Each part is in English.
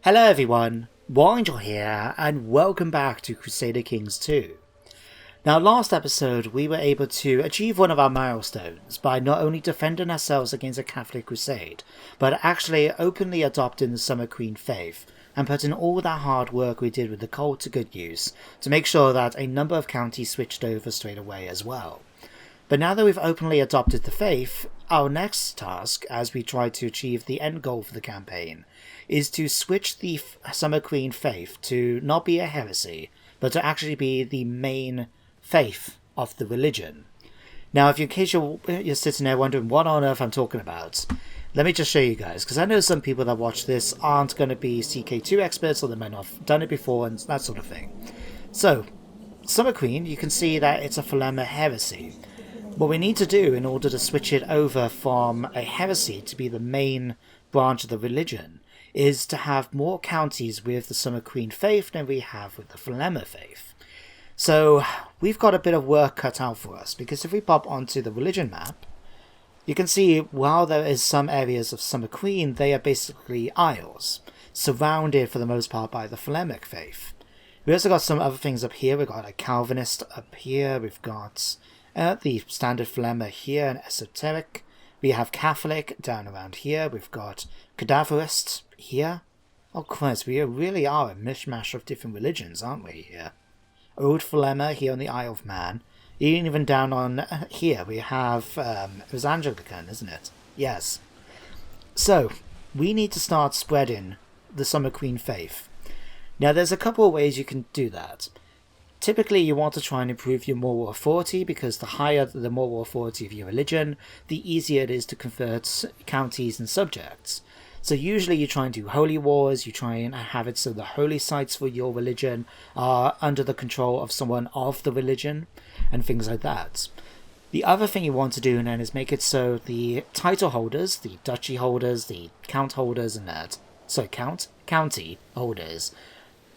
Hello everyone, Wangel here, and welcome back to Crusader Kings 2. Now last episode we were able to achieve one of our milestones by not only defending ourselves against a Catholic crusade, but actually openly adopting the Summer Queen faith, and putting all that hard work we did with the cult to good use, to make sure that a number of counties switched over straight away as well. But now that we've openly adopted the faith, our next task, as we try to achieve the end goal for the campaign, is to switch the Summer Queen faith to not be a heresy, but to actually be the main faith of the religion. Now, in case you're sitting there wondering what on earth I'm talking about, let me just show you guys, because I know some people that watch this aren't going to be CK2 experts, or they might not have done it before, and that sort of thing. So, Summer Queen, you can see that it's a Thelamic heresy. What we need to do in order to switch it over from a heresy to be the main branch of the religion is to have more counties with the Summer Queen faith than we have with the Thelamic faith. So we've got a bit of work cut out for us, because if we pop onto the religion map, you can see while there is some areas of Summer Queen, they are basically isles, surrounded for the most part by the Thelamic faith. We also got some other things up here. We've got a Calvinist up here, we've got the standard Thelamic here, and esoteric. We have Catholic down around here. We've got Cadaverist here. Oh Christ, we really are a mishmash of different religions, aren't we here? Old Thelamic here on the Isle of Man. Even down on here we have, it was Anglican, isn't it? Yes. So, we need to start spreading the Summer Queen faith. Now there's a couple of ways you can do that. Typically, you want to try and improve your moral authority, because the higher the moral authority of your religion, the easier it is to convert counties and subjects. So usually you try and do holy wars, you try and have it so the holy sites for your religion are under the control of someone of the religion, and things like that. The other thing you want to do then is make it so the title holders, the duchy holders, the count holders, and that, county holders,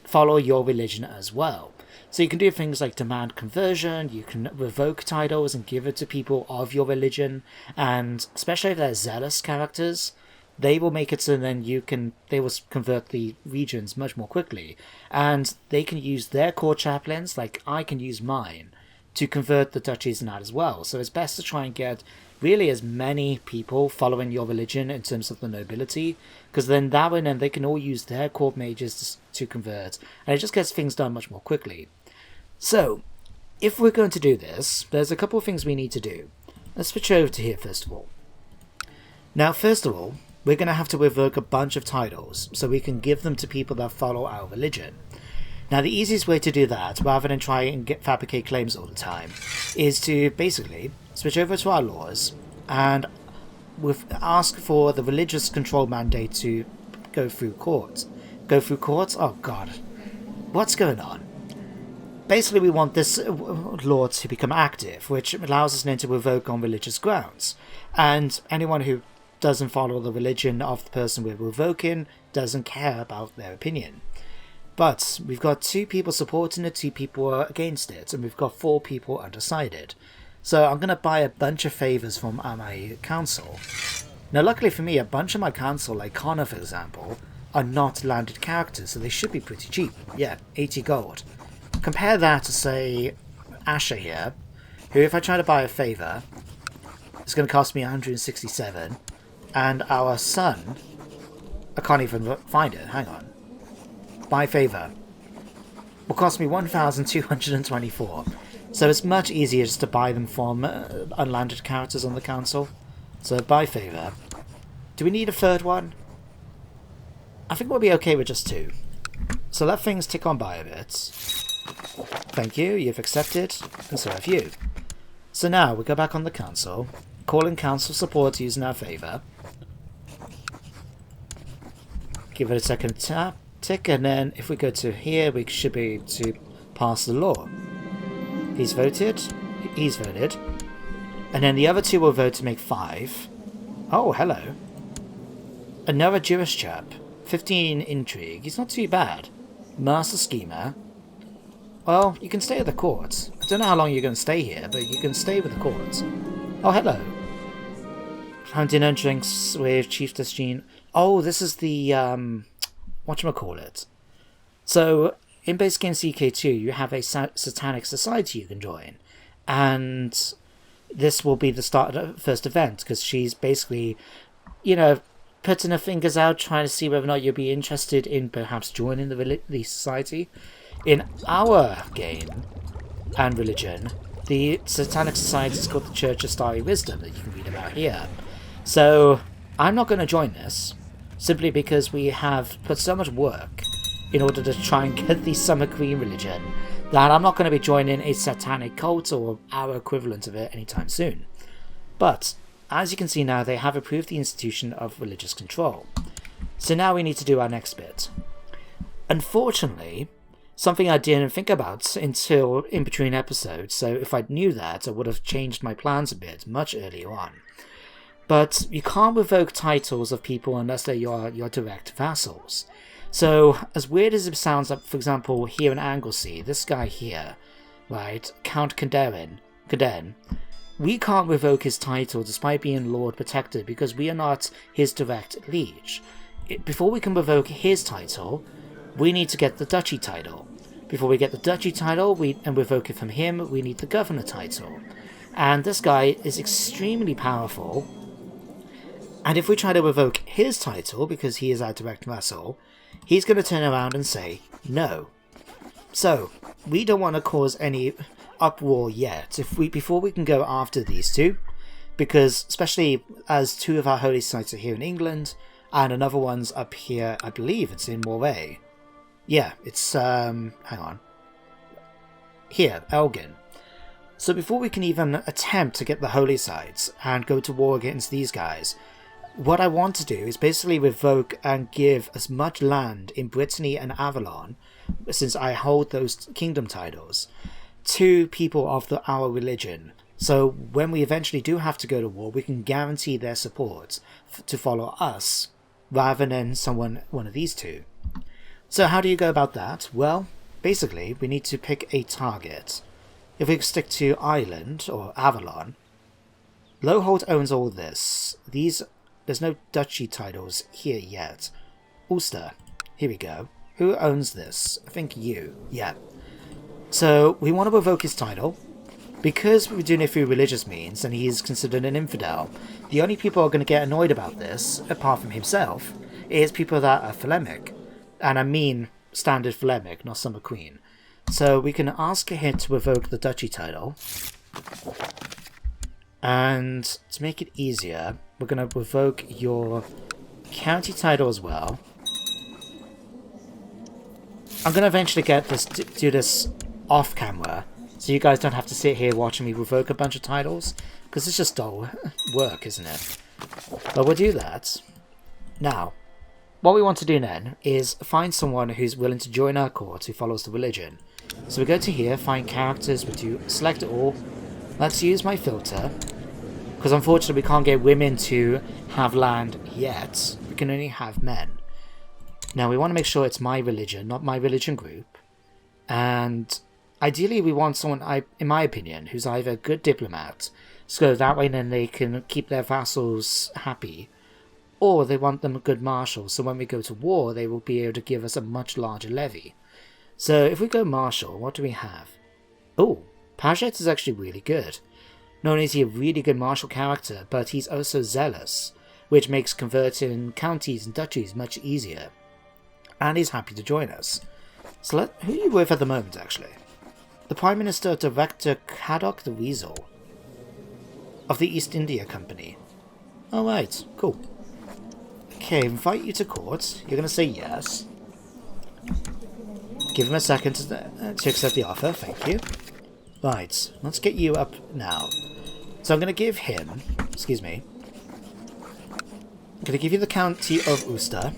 follow your religion as well. So you can do things like demand conversion, you can revoke titles and give it to people of your religion, and especially if they're zealous characters, they will make it so then they will convert the regions much more quickly, and they can use their core chaplains, like I can use mine, to convert the duchies and that as well. So it's best to try and get really as many people following your religion in terms of the nobility, because then that way then they can all use their court mages to convert, and it just gets things done much more quickly. So, if we're going to do this, there's a couple of things we need to do. Let's switch over to here first of all. Now, first of all, we're going to have to revoke a bunch of titles, so we can give them to people that follow our religion. Now, the easiest way to do that, rather than try and fabricate claims all the time, is to basically switch over to our laws, and ask for the religious control mandate to go through court. Go through court? Oh god. What's going on? Basically, we want this law to become active, which allows us then to revoke on religious grounds. And anyone who doesn't follow the religion of the person we're revoking doesn't care about their opinion. But we've got 2 people supporting it, 2 people are against it, and we've got 4 people undecided. So I'm going to buy a bunch of favours from my council. Now luckily for me, a bunch of my council, like Connor for example, are not landed characters, so they should be pretty cheap. Yeah, 80 gold. Compare that to, say, Asher here, who, if I try to buy a favour, it's going to cost me 167, and our son, I can't even find it, hang on, buy favour, will cost me 1,224, so it's much easier just to buy them from unlanded characters on the council. So buy favour. Do we need a third one? I think we'll be okay with just 2. So let things tick on by a bit. Thank you, you've accepted, and so have you. So now we go back on the council, call in council support using our favour. Give it a second tick, and then if we go to here, we should be able to pass the law. He's voted, and then the other 2 will vote to make 5. Oh, hello. Another Jewish chap, 15 intrigue, he's not too bad. Master schemer. Well, you can stay at the court. I don't know how long you're going to stay here, but you can stay with the court. Oh, hello. Having dinner and drinks with Chief Desjean. Oh, this is the whatchamacallit. So, basically in CK2, you have a satanic society you can join. And this will be the start of the first event, because she's basically, putting her fingers out, trying to see whether or not you'll be interested in perhaps joining the society. In our game and religion, the satanic society is called the Church of Starry Wisdom, that you can read about here. So, I'm not going to join this, simply because we have put so much work in order to try and get the Summer Queen religion that I'm not going to be joining a satanic cult or our equivalent of it anytime soon. But, as you can see now, they have approved the institution of religious control. So now we need to do our next bit. Unfortunately, something I didn't think about until in between episodes, so if I knew that, I would have changed my plans a bit much earlier on. But you can't revoke titles of people unless they're your direct vassals. So, as weird as it sounds, like, for example, here in Anglesey, this guy here, right, Count Caden, we can't revoke his title despite being Lord Protector because we are not his direct liege. Before we can revoke his title, we need to get the duchy title. Before we get the duchy title and revoke it from him, we need the governor title. And this guy is extremely powerful. And if we try to revoke his title, because he is our direct vassal, he's going to turn around and say no. So, we don't want to cause any uproar yet before we can go after these two, because especially as two of our holy sites are here in England, and another one's up here, I believe it's in Moray. Yeah, it's, hang on. Here, Elgin. So before we can even attempt to get the holy sites and go to war against these guys, what I want to do is basically revoke and give as much land in Brittany and Avalon, since I hold those kingdom titles, to people of our religion. So when we eventually do have to go to war, we can guarantee their support to follow us, rather than one of these two. So how do you go about that? Well, basically, we need to pick a target. If we stick to Ireland, or Avalon, Lowholt owns all this. There's no duchy titles here yet. Ulster, here we go. Who owns this? I think you. Yeah. So, we want to revoke his title. Because we're doing it through religious means, and he is considered an infidel, the only people who are going to get annoyed about this, apart from himself, is people that are Thelamic. And I mean standard Thelamic, not Summer Queen. So, we can ask him to revoke the duchy title. And to make it easier, we're going to revoke your county title as well. I'm going to eventually do this off camera, so you guys don't have to sit here watching me revoke a bunch of titles, because it's just dull work, isn't it? But we'll do that. Now, what we want to do then is find someone who's willing to join our court who follows the religion. So we go to here, find characters, we do select all. Let's use my filter. Because unfortunately we can't get women to have land yet. We can only have men. Now we want to make sure it's my religion, not my religion group. And ideally we want someone, in my opinion, who's either a good diplomat, so that way then they can keep their vassals happy. Or they want them a good marshal, so when we go to war they will be able to give us a much larger levy. So if we go marshal, what do we have? Oh, Paget is actually really good. Not only is he a really good martial character, but he's also zealous, which makes converting counties and duchies much easier. And he's happy to join us. So who are you with at the moment, actually? The Prime Minister, Director Caddock the Weasel of the East India Company. Alright, cool. Okay, invite you to court. You're going to say yes. Give him a second to accept the offer, thank you. Right, let's get you up now. So I'm going to give him, excuse me, I'm going to give you the County of Ulster.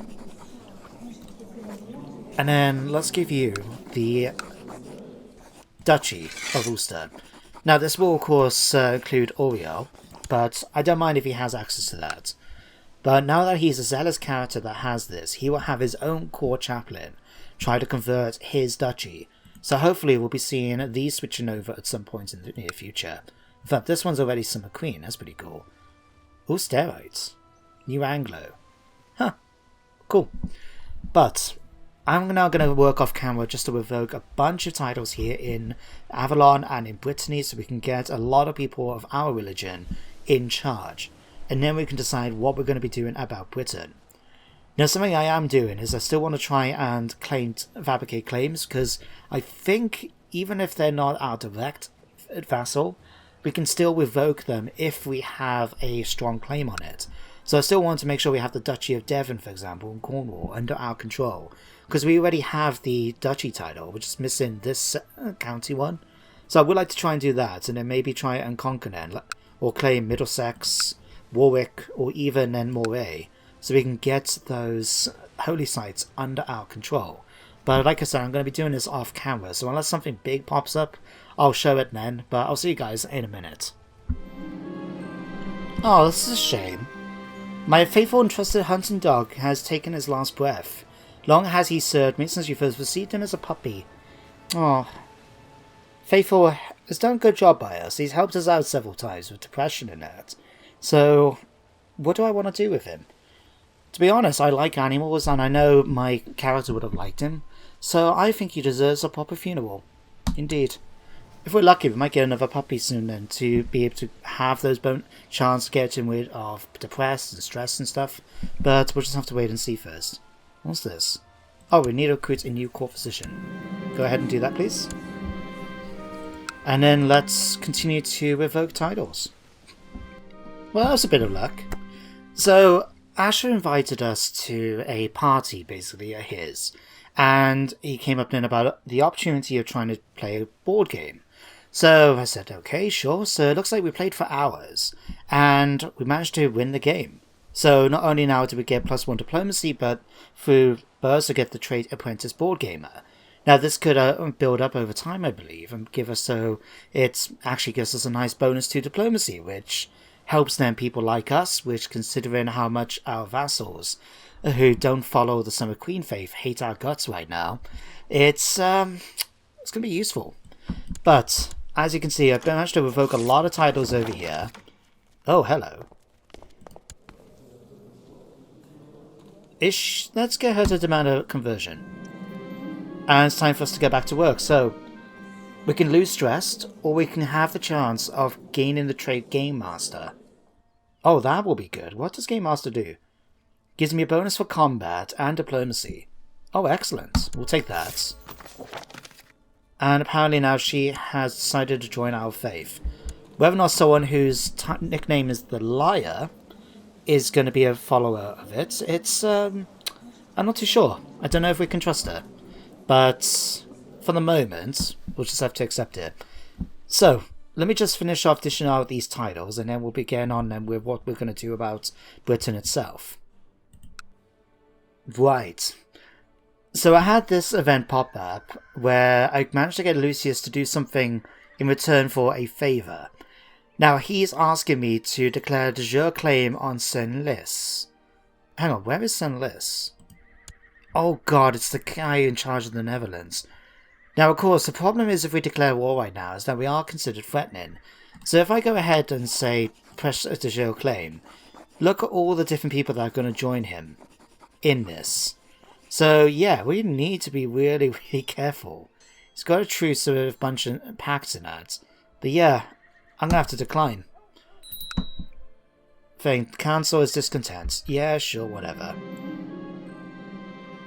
And then let's give you the Duchy of Ulster. Now this will of course include Oriel, but I don't mind if he has access to that. But now that he's a zealous character that has this, he will have his own court chaplain try to convert his duchy. So hopefully we'll be seeing these switching over at some point in the near future. In fact, this one's already Summer Queen, that's pretty cool. Ooh, steroids. New Anglo. Huh. Cool. But I'm now going to work off camera just to revoke a bunch of titles here in Avalon and in Brittany so we can get a lot of people of our religion in charge. And then we can decide what we're going to be doing about Britain. Now, something I am doing is I still want to try and fabricate claims, because I think even if they're not our direct vassal, we can still revoke them if we have a strong claim on it. So I still want to make sure we have the Duchy of Devon, for example, and Cornwall under our control, because we already have the Duchy title, which is missing this county one. So I would like to try and do that, and then maybe try and conquer then, or claim Middlesex, Warwick, or even then Moray, so we can get those holy sites under our control. But like I said, I'm going to be doing this off camera, so unless something big pops up, I'll show it then, but I'll see you guys in a minute. Oh, this is a shame. My faithful and trusted hunting dog has taken his last breath. Long has he served me since you first received him as a puppy. Oh. Faithful has done a good job by us. He's helped us out several times with depression and that. So, what do I want to do with him? To be honest, I like animals, and I know my character would have liked him. So I think he deserves a proper funeral. Indeed. If we're lucky, we might get another puppy soon then, to be able to have those chance to get him rid of depressed and stress and stuff. But we'll just have to wait and see first. What's this? Oh, we need to recruit a new court physician. Go ahead and do that, please. And then let's continue to revoke titles. Well, that was a bit of luck. So, Asher invited us to a party, basically, at his. And he came up then about the opportunity of trying to play a board game. So I said, okay, sure. So it looks like we played for hours, and we managed to win the game. So not only now do we get +1 diplomacy, but through Burrs to get the Trade Apprentice Board Gamer. Now this could build up over time, I believe, and give us, so it actually gives us a nice bonus to diplomacy, which helps then people like us, which, considering how much our vassals who don't follow the Summer Queen faith hate our guts right now, it's going to be useful. But as you can see, I've managed to revoke a lot of titles over here. Oh, hello. Let's get her to demand a conversion. And it's time for us to get back to work. So, we can lose stressed, or we can have the chance of gaining the trait Game Master. Oh, that will be good. What does Game Master do? Gives me a bonus for combat and diplomacy. Oh, excellent. We'll take that. And apparently now she has decided to join our faith. Whether or not someone whose nickname is the Liar is going to be a follower of it, I'm not too sure. I don't know if we can trust her. But for the moment, we'll just have to accept it. So, let me just finish off dishing out these titles, and then we'll be getting on then with what we're going to do about Britain itself. Right. So I had this event pop up where I managed to get Lucius to do something in return for a favour. Now he's asking me to declare de jure claim on Senlis. Hang on, where is Senlis? Oh god, it's the guy in charge of the Netherlands. Now of course, the problem is if we declare war right now is that we are considered threatening. So if I go ahead and say press de jure claim, look at all the different people that are going to join him in this. So yeah, we need to be really, really careful. He's got a truce with a bunch of pacts in that. But yeah, I'm going to have to decline. Thing, council is discontent. Yeah, sure, whatever.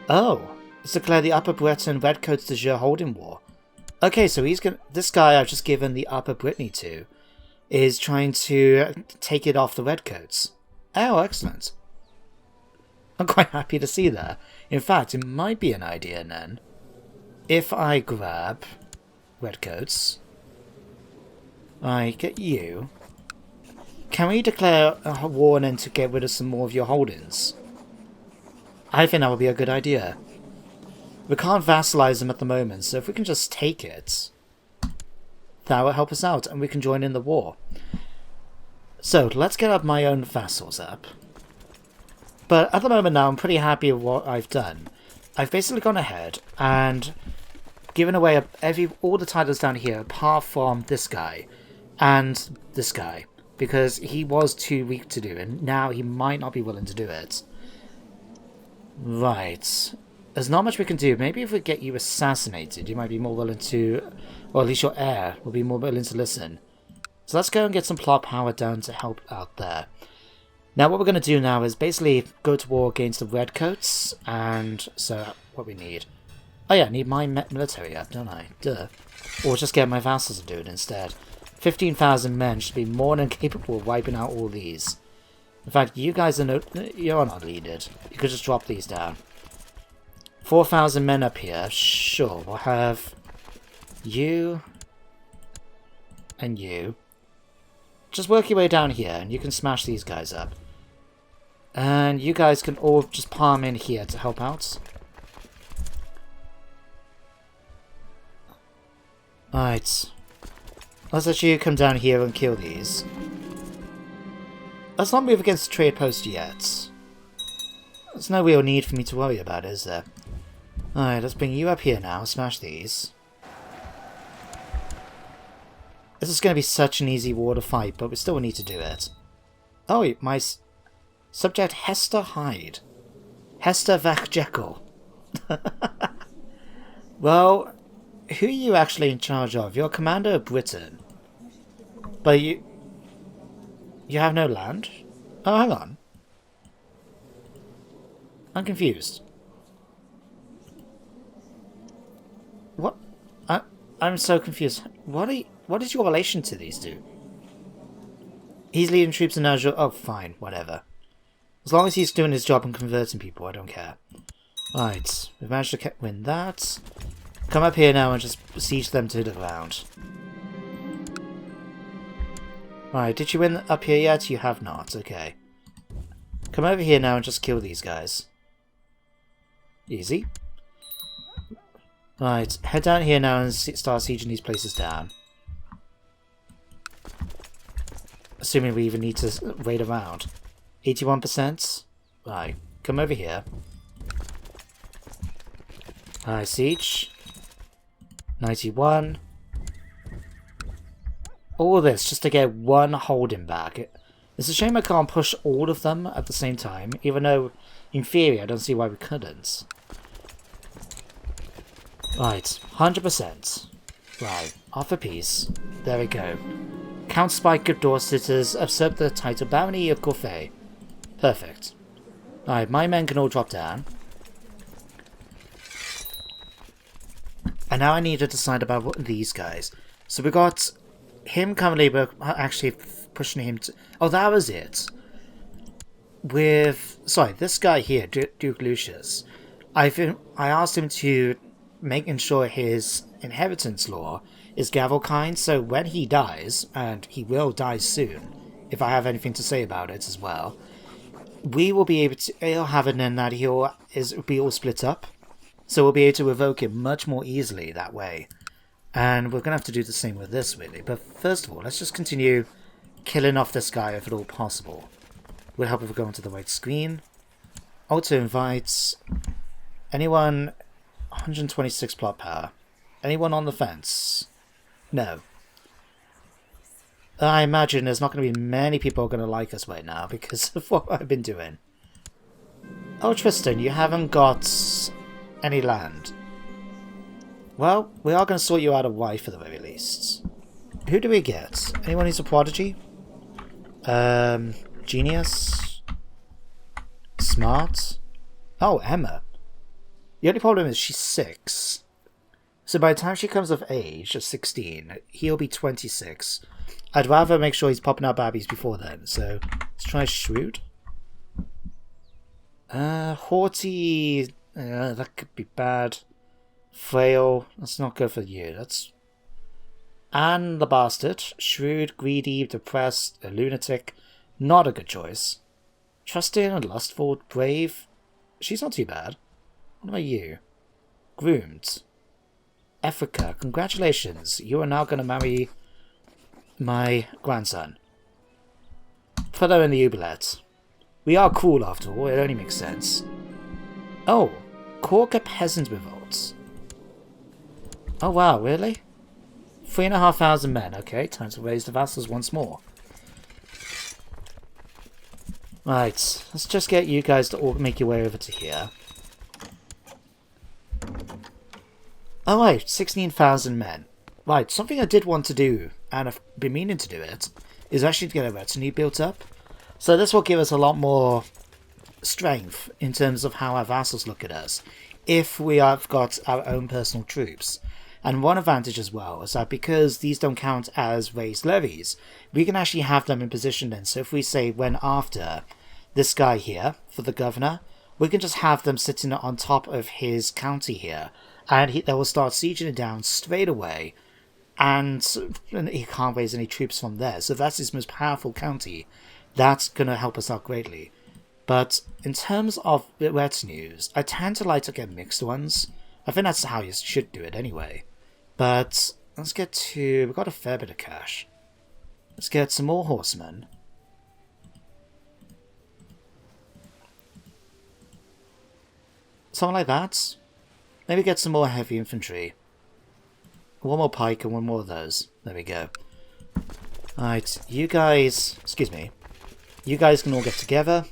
Oh, it's declared the Upper Breton Redcoats de jure holding war. Okay, so this guy I've just given the Upper Brittany to is trying to take it off the Redcoats. Oh, excellent. I'm quite happy to see that. In fact, it might be an idea then. If I grab Redcoats, I get you. Can we declare a war and then to get rid of some more of your holdings? I think that would be a good idea. We can't vassalize them at the moment, so if we can just take it, that will help us out and we can join in the war. So, let's get up my own vassals up. But at the moment now, I'm pretty happy with what I've done. I've basically gone ahead and given away all the titles down here, apart from this guy and this guy, because he was too weak to do it, and now he might not be willing to do it. Right. there's not much we can do. Maybe if we get you assassinated, you might be more willing to, or at least your heir will be more willing to listen. So let's go and get some plot power down to help out there. Now what we're going to do now is basically go to war against the Redcoats, and so what we need. Oh yeah, I need my military up, don't I? Duh. Or just get my vassals to do it instead. 15,000 men should be more than capable of wiping out all these. In fact, you guys are you're not needed. You could just drop these down. 4,000 men up here. Sure, we'll have you and you. Just work your way down here and you can smash these guys up. And you guys can all just palm in here to help out. Alright. Let's let you come down here and kill these. Let's not move against the trade post yet. There's no real need for me to worry about, is there? Alright, let's bring you up here now. Smash these. This is going to be such an easy war to fight, but we still need to do it. Oh, my subject Hester Hyde. Hester Vach Jekyll. Well, who are you actually in charge of? You're commander of Britain. But you have no land? Oh, hang on. I'm confused. What? I'm so confused. What is your relation to these two? He's leading troops in Azure. Oh, fine, whatever. As long as he's doing his job and converting people, I don't care. Right, we've managed to win that. Come up here now and just siege them to the ground. Right, did you win up here yet? You have not, okay. Come over here now and just kill these guys. Easy. Right, head down here now and start sieging these places down. Assuming we even need to raid around. 81%? Right, come over here. Alright, siege. 91. All this just to get one holding back. It's a shame I can't push all of them at the same time, even though, in theory, I don't see why we couldn't. Right, 100%. Right, offer peace. There we go. Count Spike of Dorset has usurped the title Barony of Corfay. Perfect. Alright, my men can all drop down. And now I need to decide about these guys. So we got him currently, we're actually pushing him to... Oh, that was it. With... Sorry, this guy here, Duke Lucius. I asked him to make ensure his inheritance law is Gavelkind, so when he dies, and he will die soon, if I have anything to say about it as well, we will be able to... He'll have it in that he'll be all split up. So we'll be able to revoke it much more easily that way. And we're going to have to do the same with this, really. But first of all, let's just continue killing off this guy if at all possible. Will help if we go onto the right screen. Auto invites. Anyone... 126 plot power. Anyone on the fence? No. I imagine there's not going to be many people going to like us right now because of what I've been doing. Oh, Tristan, you haven't got any land. Well, we are going to sort you out a wife at the very least. Who do we get? Anyone who's a prodigy? Genius? Smart? Oh, Emma. The only problem is she's 6. So by the time she comes of age, of 16, he'll be 26. I'd rather make sure he's popping out babbies before then, so let's try Shrewd. Haughty... that could be bad. Frail. Let's not go for you. That's... Anne the Bastard. Shrewd, greedy, depressed, a lunatic. Not a good choice. Trusting and lustful, brave. She's not too bad. What about you? Groomed. Africa, congratulations. You are now going to marry my grandson. Put her in the oubliette. We are cool after all, it only makes sense. Oh, Cork peasant revolts. Oh wow, really? 3,500 men. Okay, time to raise the vassals once more. Right, let's just get you guys to all make your way over to here. Oh wait, 16,000 men. Right, something I did want to do, and I've been meaning to do it, is actually to get a retinue built up. So this will give us a lot more strength in terms of how our vassals look at us, if we have got our own personal troops. And one advantage as well is that because these don't count as raised levies, we can actually have them in position then. So if we say when after this guy here for the governor, we can just have them sitting on top of his county here, and they will start sieging it down straight away, and he can't raise any troops from there. So that's his most powerful county. That's going to help us out greatly. But in terms of the retinues, I tend to like to get mixed ones. I think that's how you should do it anyway. But let's get to... we've got a fair bit of cash. Let's get some more horsemen. Something like that. Maybe get some more heavy infantry. One more pike and one more of those. There we go. Alright, you guys... excuse me. You guys can all get together.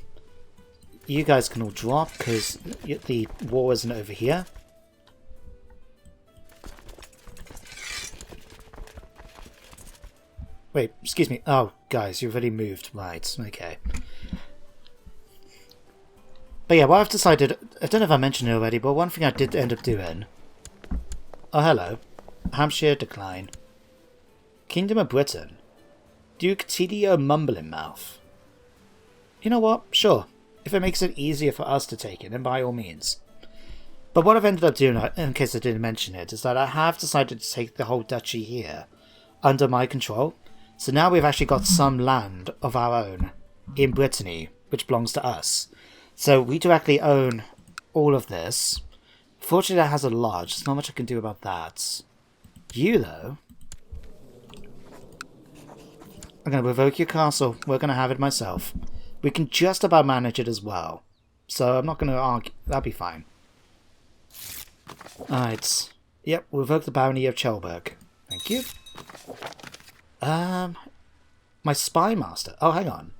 You guys can all drop, because the war isn't over here. Wait, excuse me. Oh, guys, you've already moved. Right, okay. But yeah, what I've decided... I don't know if I mentioned it already, but one thing I did end up doing... Oh, hello. Hampshire decline. Kingdom of Britain. Duke Tidio Mumbling Mouth. You know what? Sure. If it makes it easier for us to take it, then by all means. But what I've ended up doing, in case I didn't mention it, is that I have decided to take the whole duchy here under my control. So now we've actually got some land of our own in Brittany, which belongs to us. So we directly own all of this. Fortunately, that has a lodge. There's not much I can do about that. You, though... I'm going to revoke your castle. We're going to have it myself. We can just about manage it as well. So I'm not going to argue. That'll be fine. Alright. Yep, revoke the barony of Chelberg. Thank you. My spy master. Oh, hang on.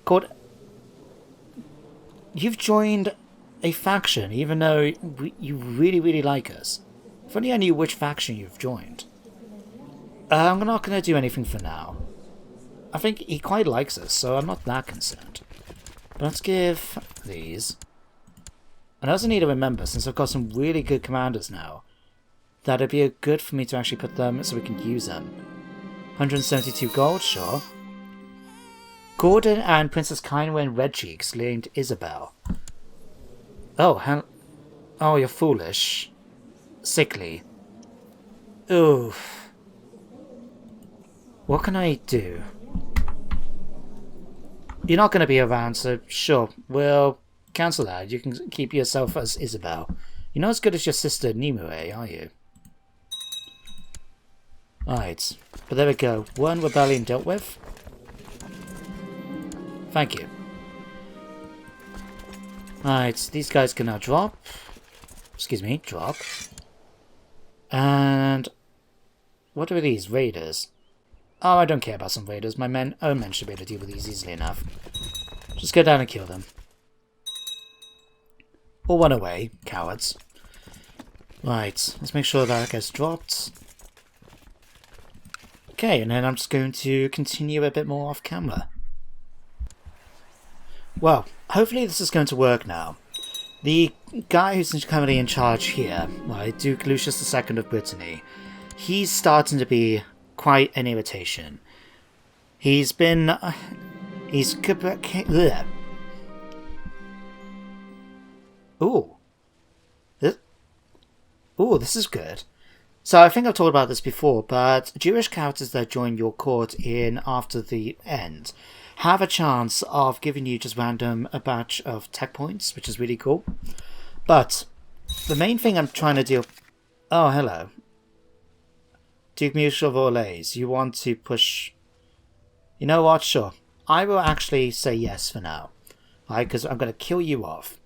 Called... You've joined a faction, even though you really, really like us. If only I knew which faction you've joined. I'm not going to do anything for now. I think he quite likes us, so I'm not that concerned. But let's give these. And I also need to remember, since I've got some really good commanders now, that it'd be good for me to actually put them so we can use them. 172 gold, sure. Gordon and Princess Kynwen Redcheeks named Isabel. Oh, oh, you're foolish. Sickly. Oof. What can I do? You're not going to be around, so sure, we'll cancel that. You can keep yourself as Isabel. You're not as good as your sister Nimue, are you? Alright, but there we go. One rebellion dealt with. Thank you. Alright, these guys can now drop. Excuse me, drop. And... what are these? Raiders. Oh, I don't care about some raiders. My own men should be able to deal with these easily enough. Just go down and kill them. Or run away, cowards. Right, let's make sure that gets dropped. Okay, and then I'm just going to continue a bit more off camera. Well, hopefully this is going to work now. The guy who's currently in charge here, right, Duke Lucius II of Brittany, he's starting to be quite an irritation. He's been... he's... Ugh. Ooh. This is good. So I think I've talked about this before, but Jewish characters that join your court in after the end have a chance of giving you just random a batch of tech points, which is really cool. But the main thing I'm trying to do... Oh, hello. Duke Mutual of Orleans, you want to push... You know what? Sure. I will actually say yes for now. Right, because I'm going to kill you off.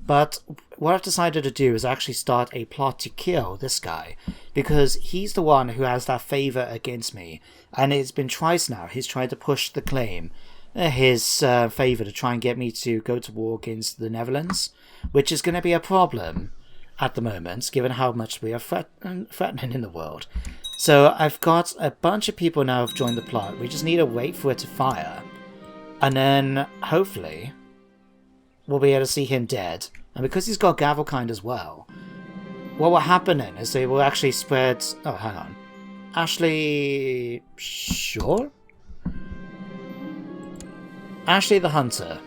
But what I've decided to do is actually start a plot to kill this guy, because he's the one who has that favour against me, and it's been twice now he's tried to push the claim, his favour, to try and get me to go to war against the Netherlands, which is going to be a problem at the moment, given how much we are threatening in the world. So I've got a bunch of people now have joined the plot. We just need to wait for it to fire. And then, hopefully, we'll be able to see him dead. And because he's got Gavelkind as well, what will happen then is they will actually spread... Oh, hang on. Ashley... Sure? Ashley the Hunter.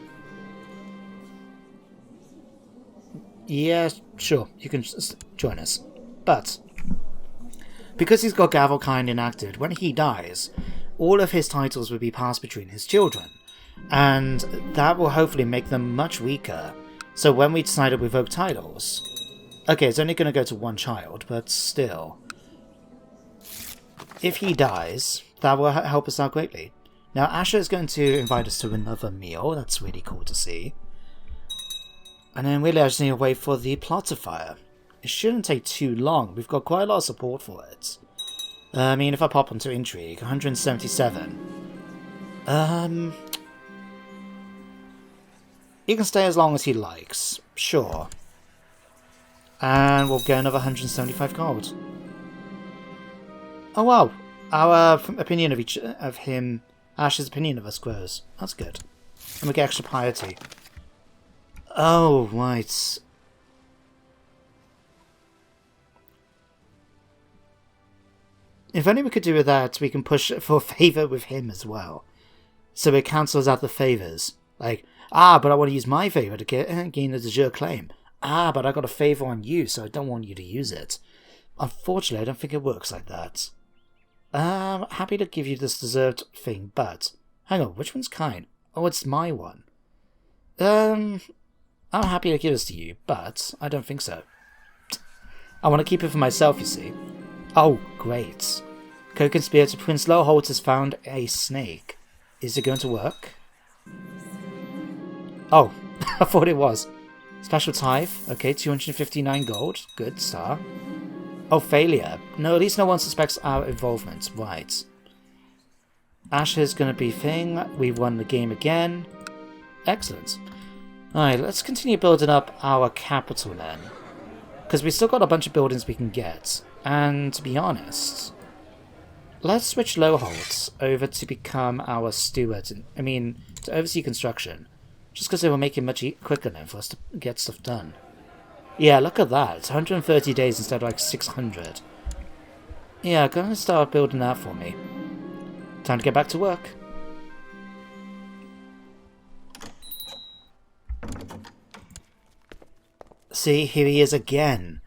Yeah, sure. You can join us. But... because he's got Gavelkind enacted, when he dies, all of his titles will be passed between his children. And that will hopefully make them much weaker. So when we decide to revoke titles... Okay, it's only going to go to one child, but still. If he dies, that will help us out greatly. Now, Asher is going to invite us to another meal. That's really cool to see. And then really I just need to wait for the plot to fire. It shouldn't take too long. We've got quite a lot of support for it. I mean, if I pop onto Intrigue, 177. He can stay as long as he likes. Sure. And we'll get another 175 gold. Oh wow. Our opinion of him, Ash's opinion of us grows. That's good. And we get extra piety. Oh, right. If only we could do with that, we can push for a favour with him as well. So it cancels out the favours. Like, but I want to use my favour to gain the de jure claim. But I got a favour on you, so I don't want you to use it. Unfortunately, I don't think it works like that. I'm happy to give you this deserved thing, but... hang on, which one's kind? Oh, it's my one. I'm happy to give this to you, but I don't think so. I want to keep it for myself, you see. Oh, great. Co-conspirator Prince Lowholt has found a snake. Is it going to work? Oh, I thought it was. Special tithe. Okay, 259 gold. Good, star. Oh, failure. No, at least no one suspects our involvement. Right. Asher's gonna be thing. We've won the game again. Excellent. Alright, let's continue building up our capital then. Because we've still got a bunch of buildings we can get. And to be honest, let's switch Lowholt over to become our steward. To oversee construction. Just because it will make it much quicker then for us to get stuff done. Yeah, look at that. It's 130 days instead of like 600. Yeah, go and start building that for me. Time to get back to work. See, here he is again.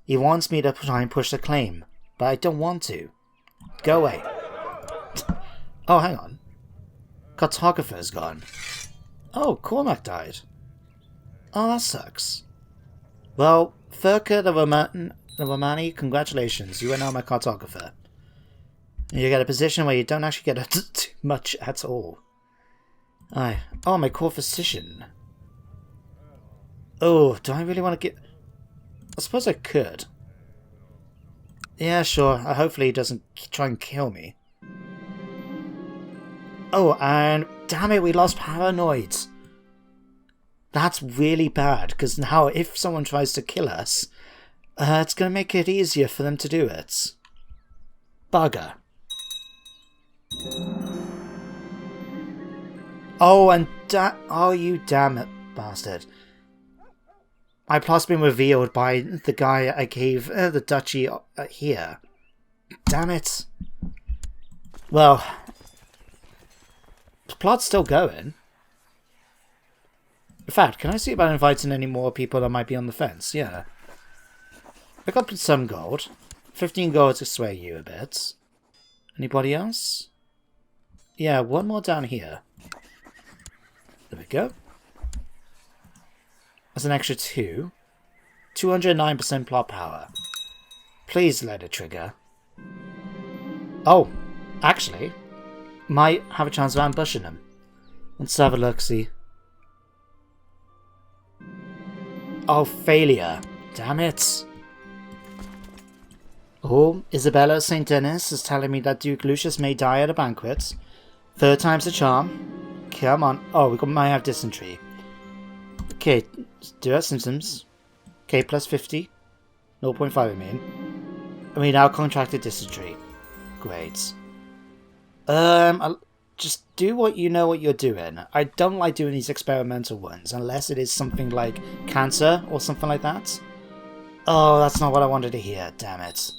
He wants me to try and push the claim, but I don't want to. Go away. Oh, hang on. Cartographer's gone. Oh, Cormac died. Oh, that sucks. Well, Furka the Romani, congratulations. You are now my cartographer. You get a position where you don't actually get too much at all. Oh, my core physician. Oh, do I really want to get... I suppose I could. Yeah, sure. Hopefully he doesn't try and kill me. Oh, and damn it, we lost Paranoids. That's really bad, because now if someone tries to kill us, it's going to make it easier for them to do it. Bugger. Oh, and oh, you damn it, bastard. My plot's been revealed by the guy I gave the duchy here. Damn it. Well, the plot's still going. In fact, can I see about inviting any more people that might be on the fence? Yeah. Pick up some gold. 15 gold to sway you a bit. Anybody else? Yeah, one more down here. There we go. That's an extra 2. 209% plot power. Please let it trigger. Oh, actually, might have a chance of ambushing him. Let's have a look-see. Oh, failure. Damn it. Oh, Isabella St. Denis is telling me that Duke Lucius may die at a banquet. 3rd time's the charm. Come on. Oh, might have dysentery. Okay, do our symptoms. Okay, plus 50. 0.5 I mean, our contracted dysentery. Great. Just do what you know what you're doing. I don't like doing these experimental ones, unless it is something like cancer or something like that. Oh, that's not what I wanted to hear, damn it.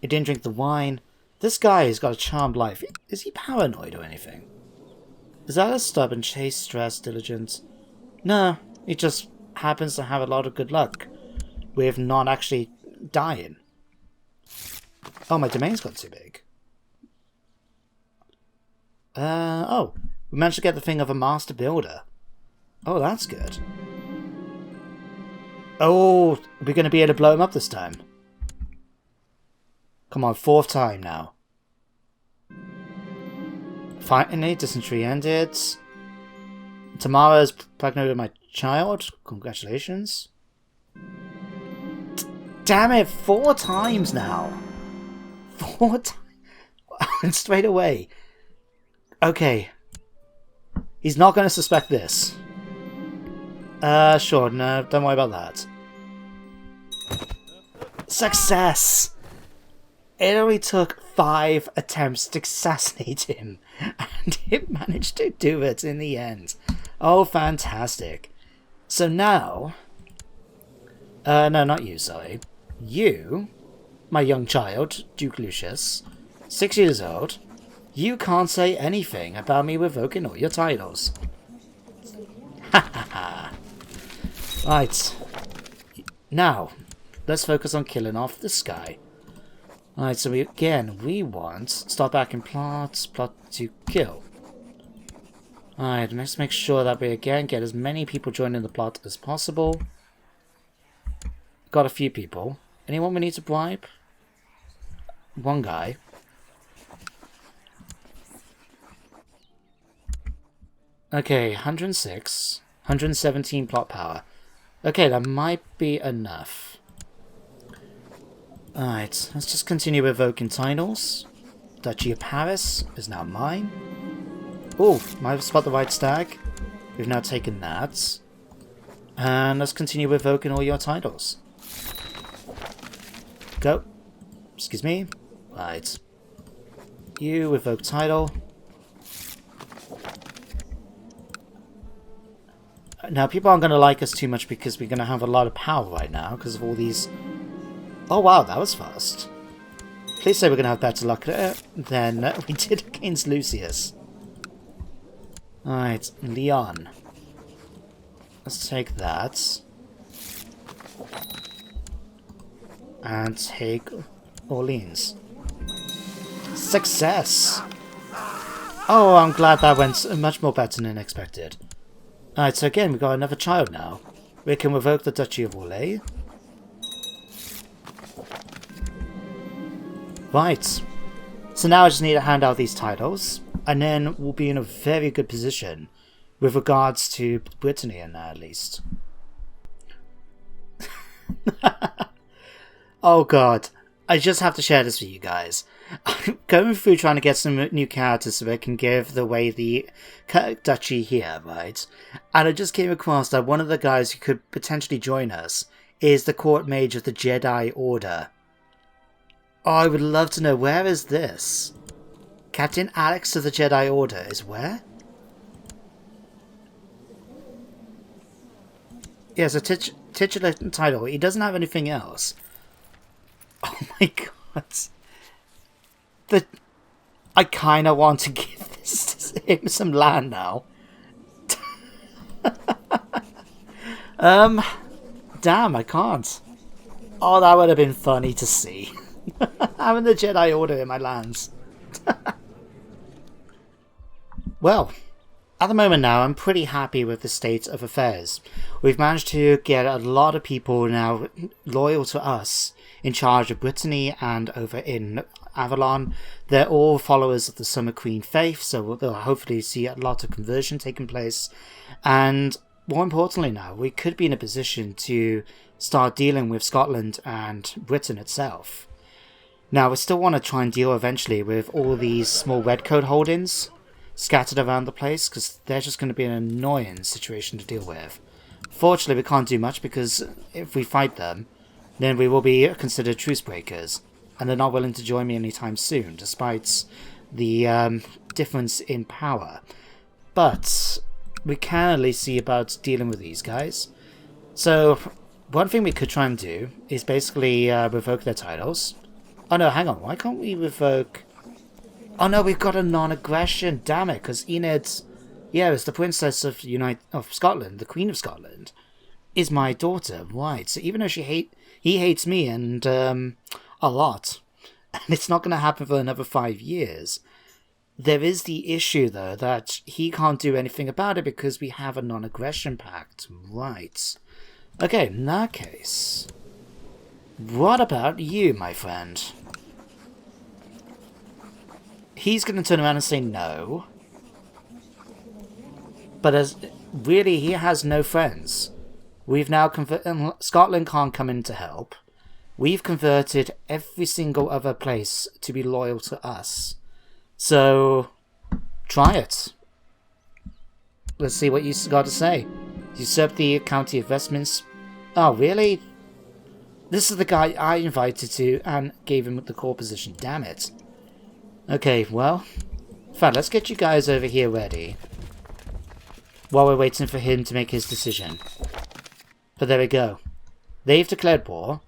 He didn't drink the wine. This guy has got a charmed life. Is he paranoid or anything? Is that a stubborn, chase, stress, diligent? No, he just happens to have a lot of good luck with not actually dying. Oh, my domain's got too big. Oh, we managed to get the thing of a master builder. Oh, that's good. Oh, we're going to be able to blow him up this time. Come on, 4th time now. Finally, dysentery ended. Tamara's pregnant with my child. Congratulations. Damn it, 4 times now. 4 times. Straight away. Okay. He's not going to suspect this. Sure, no, don't worry about that. Success! It only took 5 attempts to assassinate him, and it managed to do it in the end. Oh, fantastic. So now... no, not you, sorry. You, my young child, Duke Lucius, 6 years old, you can't say anything about me revoking all your titles. Ha ha ha. Right. Now, let's focus on killing off this guy. Alright, so we want start back in plot to kill. Alright, let's make sure that we again get as many people joining the plot as possible. Got a few people. Anyone we need to bribe? One guy. Okay, 106. 117 plot power. Okay, that might be enough. Alright, let's just continue evoking titles. Duchy of Paris is now mine. Oh, might have spot the right stag. We've now taken that. And let's continue evoking all your titles. Go. Excuse me. Right. You evoke title. Now, people aren't going to like us too much because we're going to have a lot of power right now because of all these... Oh, wow, that was fast. Please say we're going to have better luck than we did against Lucius. Alright, Leon. Let's take that. And take Orleans. Success! Oh, I'm glad that went much more better than expected. Alright, so again, we've got another child now. We can revoke the Duchy of Orleans. Right. So now I just need to hand out these titles, and then we'll be in a very good position with regards to Brittany and that, at least. Oh god. I just have to share this with you guys. I'm going through trying to get some new characters so I can give away the duchy here, right? And I just came across that one of the guys who could potentially join us is the court mage of the Jedi Order. Oh, I would love to know, where is this? Captain Alex of the Jedi Order is where? Yeah, it's a titular title. He doesn't have anything else. Oh my god. I kind of want to give him some land now. Damn, I can't. Oh, that would have been funny to see. Having the Jedi Order in my lands. Well, at the moment now, I'm pretty happy with the state of affairs. We've managed to get a lot of people now loyal to us in charge of Brittany and over in Avalon. They're all followers of the Summer Queen faith, so we'll hopefully see a lot of conversion taking place. And more importantly now, we could be in a position to start dealing with Scotland and Britain itself. Now, we still want to try and deal eventually with all these small redcoat holdings scattered around the place, because they're just going to be an annoying situation to deal with. Fortunately, we can't do much, because if we fight them, then we will be considered truce breakers, and they're not willing to join me anytime soon, despite the difference in power. But we can at least see about dealing with these guys. So one thing we could try and do is basically revoke their titles. Oh no, hang on, why can't we revoke... Oh no, we've got a non-aggression, damn it, because Enid, yeah, it's the Princess of Scotland, the Queen of Scotland, is my daughter, right? So even though he hates me and a lot, and it's not going to happen for another 5 years, there is the issue though that he can't do anything about it because we have a non-aggression pact, right? Okay, in that case, what about you, my friend? He's going to turn around and say no. But as really, he has no friends. We've now converted... Scotland can't come in to help. We've converted every single other place to be loyal to us. So, try it. Let's see what you got to say. Usurp the County of Westminster. Oh, really? This is the guy I invited to and gave him the core position. Damn it. Okay, well, fine, let's get you guys over here ready while we're waiting for him to make his decision. But there we go. They've declared war.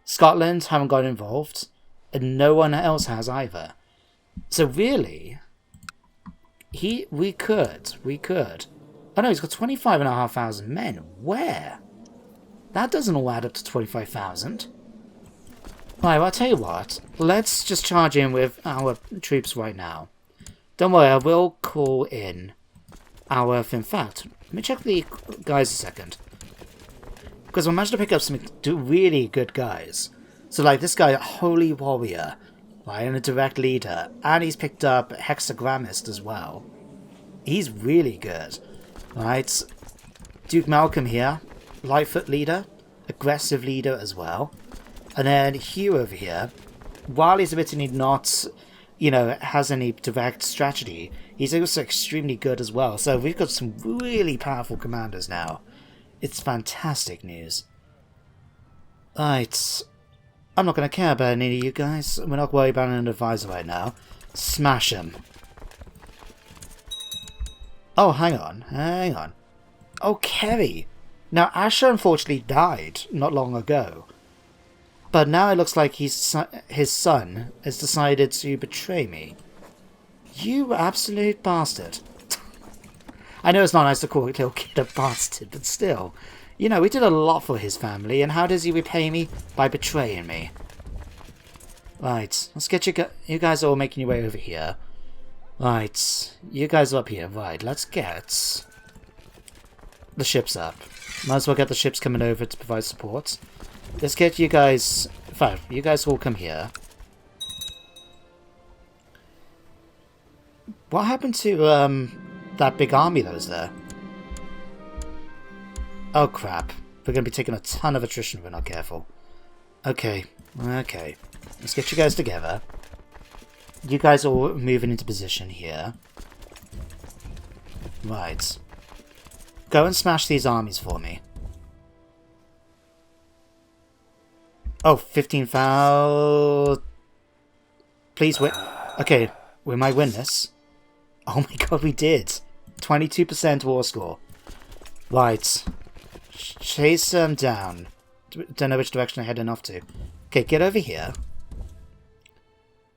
Scotland haven't got involved, and no one else has either. So really, we could. Oh no, he's got 25,500 men. Where? That doesn't all add up to 25,000. Right, well, I'll tell you what. Let's just charge in with our troops right now. Don't worry, I will call in our... In fact, let me check the guys a second. Because I managed to pick up some really good guys. So, like, this guy, Holy Warrior, right, and a direct leader. And he's picked up Hexagrammist as well. He's really good. Right, Duke Malcolm here, Lightfoot leader, aggressive leader as well. And then Hugh over here, while he's admittedly not, has any direct strategy, he's also extremely good as well. So we've got some really powerful commanders now. It's fantastic news. Right. I'm not going to care about any of you guys. We're not worried about an advisor right now. Smash him. Oh, hang on. Oh, Kerry. Now, Asher unfortunately died not long ago. But now it looks like his son has decided to betray me. You absolute bastard. I know it's not nice to call a little kid a bastard, but still. We did a lot for his family, and how does he repay me? By betraying me. Right, let's get you guys all making your way over here. Right, you guys are up here. Right, let's get the ships up. Might as well get the ships coming over to provide support. Let's get you guys... In fact, you guys all come here. What happened to, that big army that was there? Oh, crap. We're going to be taking a ton of attrition if we're not careful. Okay. Let's get you guys together. You guys are all moving into position here. Right. Go and smash these armies for me. Oh, 15,000. Please win. Okay, we might win this. Oh my god, we did. 22% war score. Right. Chase them down. Don't know which direction they're heading off to. Okay, get over here.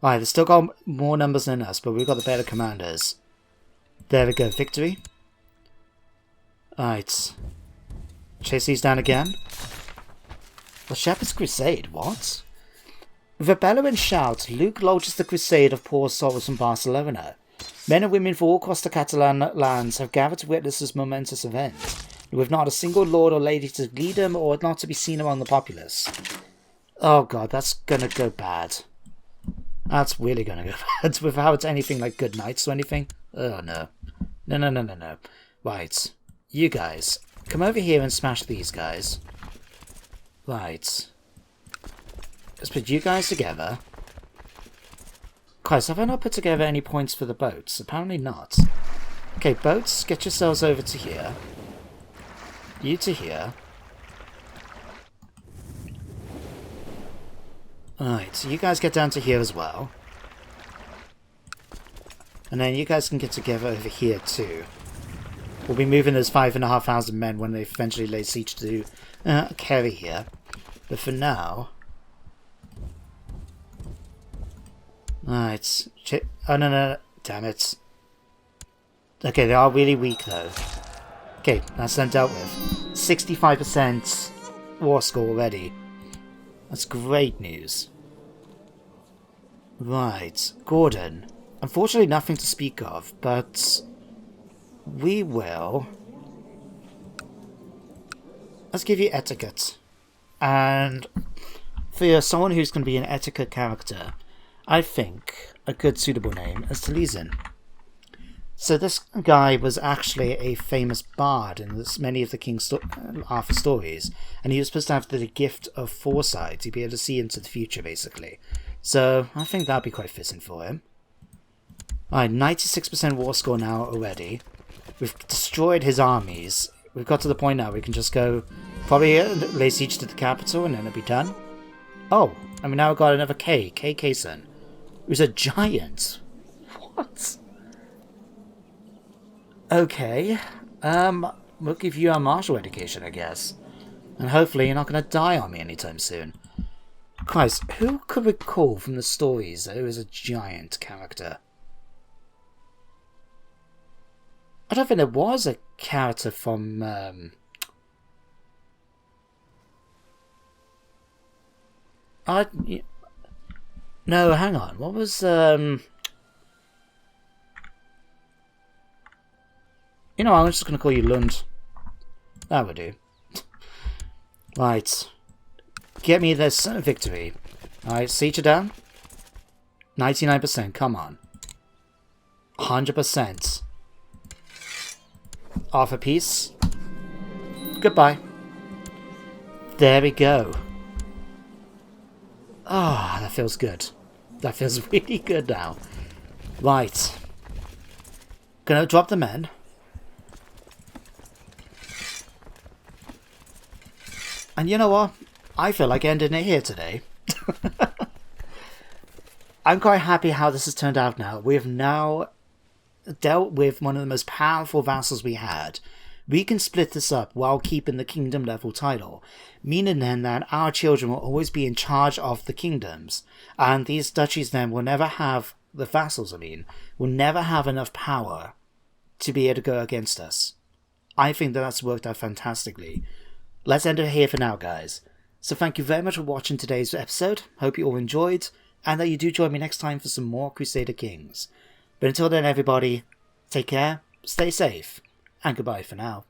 Right, they've still got more numbers than us, but we've got the better commanders. There we go, victory. Right. Chase these down again. The Shepherd's Crusade, what? With a bellowing shout, Luke launches the crusade of poor souls from Barcelona. Men and women from all across the Catalan lands have gathered to witness this momentous event, with not a single lord or lady to lead them or not to be seen among the populace. Oh god, that's gonna go bad. That's really gonna go bad, without anything like good knights or anything. Oh no. No. Right. You guys, come over here and smash these guys. Right. Let's put you guys together. Christ, have I not put together any points for the boats? Apparently not. Okay, boats, get yourselves over to here. You to here. Alright, so you guys get down to here as well. And then you guys can get together over here too. We'll be moving those 5,500 men when they eventually lay siege to Kerry here. But for now... Alright. Oh no, damn it. Okay, they are really weak though. Okay, that's them dealt with. 65% war score already. That's great news. Right, Gordon. Unfortunately nothing to speak of, but... we will... let's give you etiquette. And for someone who's going to be an etiquette character, I think a good suitable name is Taliesin. So this guy was actually a famous bard in many of the King Arthur stories, and he was supposed to have the gift of foresight to be able to see into the future, basically. So I think that'd be quite fitting for him. Alright, 96% war score now already. We've destroyed his armies. We've got to the point now we can just go probably lay siege to the capital and then it'll be done. Oh, and we now got another KK-son. Who's a giant. What? Okay. We'll give you our martial education, I guess. And hopefully you're not going to die on me anytime soon. Christ, who could recall from the stories that who is a giant character? I don't think there was a character from, no, hang on. What was, you know, I'm just going to call you Lund. That would do. Right. Get me this victory. Alright, siege it down. 99%, come on. 100%. Offer peace. Goodbye. There we go. Ah, that feels good. That feels really good now. Right. Gonna drop the men. And you know what? I feel like ending it here today. I'm quite happy how this has turned out now. We have now dealt with one of the most powerful vassals we had. We can split this up while keeping the kingdom level title, meaning then that our children will always be in charge of the kingdoms, and these duchies then will never have, the vassals will never have enough power to be able to go against us. I think that that's worked out fantastically. Let's end it here for now, guys. So thank you very much for watching today's episode. Hope you all enjoyed, and that you do join me next time for some more Crusader Kings. But until then, everybody, take care, stay safe, and goodbye for now.